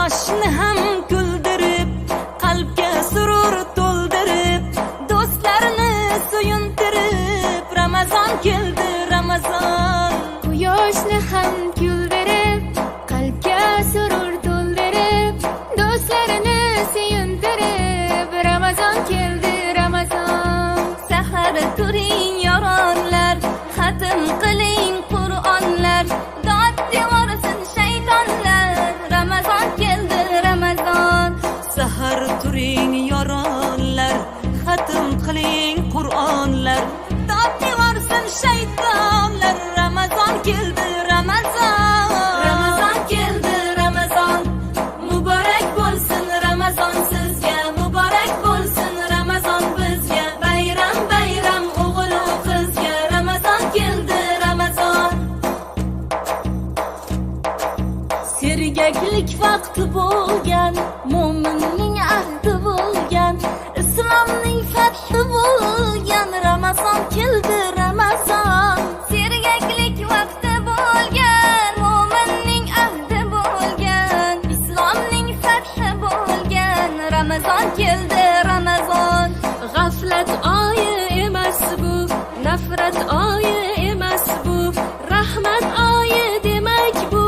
Quyoshni ham kuldirib, qalbga surur to'ldirib, do'stlarni suyuntirib, Ramazon keldi, Ramazon. Quyoshni ham kuldirib, qalbga surur to'ldirib, do'stlarini suyuntirib, Ramazon keldi, Ramazon. Sahar turing yoronlar, xatm qiling Qur'onlar, dod devorsin shaytonlar, Ramazon keldi, Ramazon. Sahar turing yoronlar, xatm qiling Qur'onlar, dod devorsin shaytonlar, Ramazon keldi, Ramazon. Ramazon keldi, Ramazon. Muborak bo'lsin Ramazon sizga, muborak bo'lsin Ramazon bizga. Bayram bayram o'g'il va qizga, Ramazon keldi, Ramazon. Sergaklik vaqti bo'lgan, mo'minning ahdi bo'lgan, islomning fathi bo'lgan, Ramazon keldi, Ramazon. Sergaklik vaqti bo'lgan, mo'minning ahdi bo'lgan, islomning fathi bo'lgan, Ramazon keldi, Ramazon. G'aflat oyi emas bu, nafrat oyi emas bu, rahmat oyi demak bu,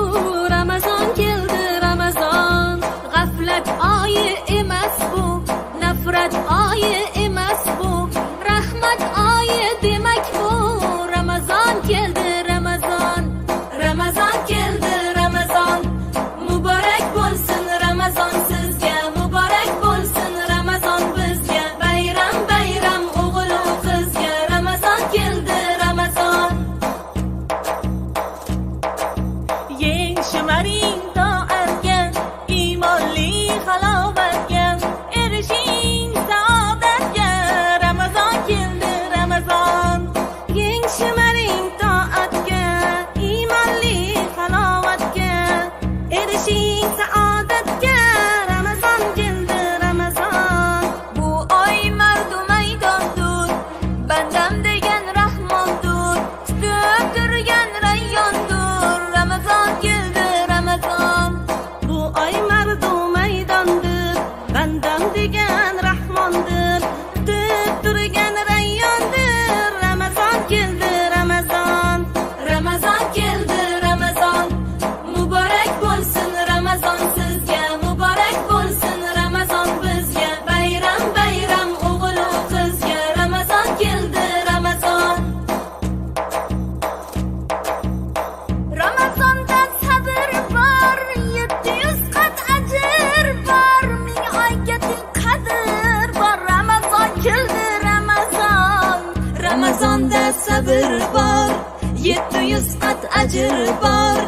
Ramazon keldi, Ramazon. G'aflat oyi emas bu, nafrat oyi emas bu, rahmat oyi demak bu, Ramazon keldi, Ramazon. Ramazon keldi, Ramazon. Muborak bo'lsin Ramazon sizga, muborak bo'lsin Ramazon bizga. Bayram bayram o'g'il va qizga, Ramazon keldi, Ramazon. Yeng shimaring toatga, iymonli halovatga, erishing saodatga, Ramazon keldi, Ramazon. Yeng shimaring toatga, iymonli halovatga, erishing saodatga, Ramazon keldi, Ramazon. Bu oy mardu maydondur, bandam degan Rahmondur, tutib turgan rayyondur, Ramazon keldi, Ramazon. Bu oy mardu maydondur, bandam degan Rahmondur, tutib turgan rayyondur, Ramazon keldi, Ramazon. Ramazon keldi, Ramazon. Muborak bo'lsin Ramazon sizga, muborak bo'lsin Ramazon bizga. Bayram bayram o'g'il va qizga, Ramazon keldi, Ramazon. Ramazonda sabr bor, 700 qat ajr bor, 1000 oyga teng qadr bor, Ramazon keldi, Ramazon. Ramazonda sabr bor, 700 qat ajr bor,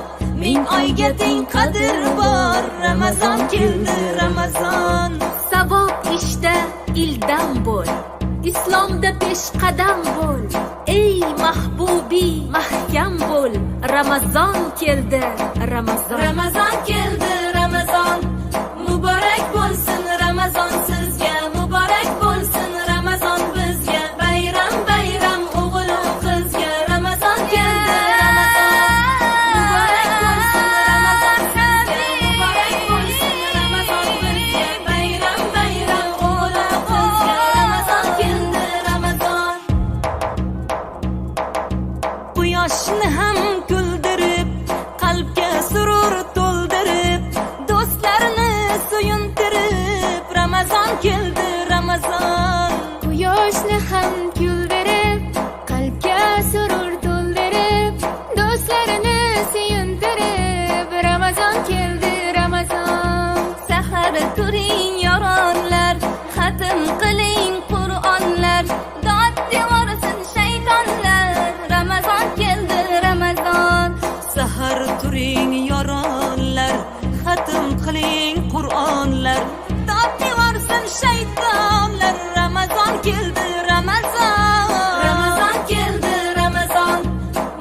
1000 oyga teng qadr bor, Ramazon keldi, Ramazon. Savob ishda ildam bo'l, islomda peshqadam bo'l, ey mahbubi mahkam bo'l, Ramazon keldi, Ramazon. Ramazon keldi, Ramazon. Muborak bo'lsin Ramazon sizga, muborak bo'lsin Ramazon bizga. Bayram bayram o'g'il va qizga, Ramazon keldi, Ramazon. Muborak bo'lsin Ramazon sizga, muborak bo'lsin Ramazon bizga. Bayram bayram o'g'il va qizga, Ramazon keldi, Ramazon. Quyoshni ham kuldirib, qalbga surur to'ldirib, do'stlarni suyuntirib, Ramazon keldi, Ramazon. Quyoshni ham kuldirib, qalbga surur to'ldirib, do'stlarini suyuntirib, Ramazon keldi, Ramazon. Sahar turing yoronlar, xatm qiling Qur'onlar, dod devorsin shaytonlar, Ramazon keldi, Ramazon. Sahar turing yoronlar, xatm qiling Qur'onlar, dod devorsin shaytonlar, Ramazon keldi, Ramazon. Ramazon keldi, Ramazon.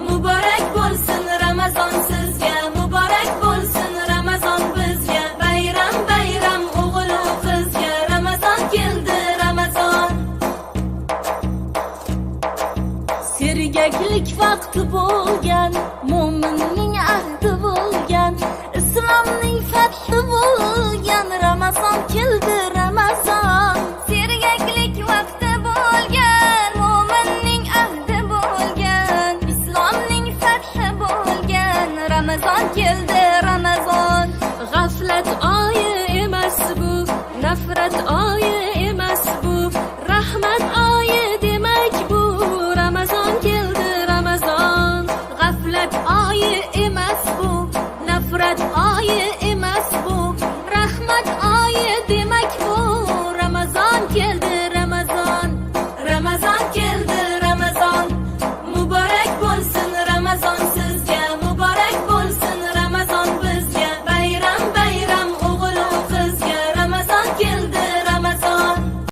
Muborak bo'lsin Ramazon sizga, muborak bo'lsin Ramazon bizga. Bayram bayram o'g'il va qizga, Ramazon keldi, Ramazon. Sergaklik vaqti bo'lgan, mo'minning ahdi bo'lgan, islomning fathi bo'lgan, Ramazon keldi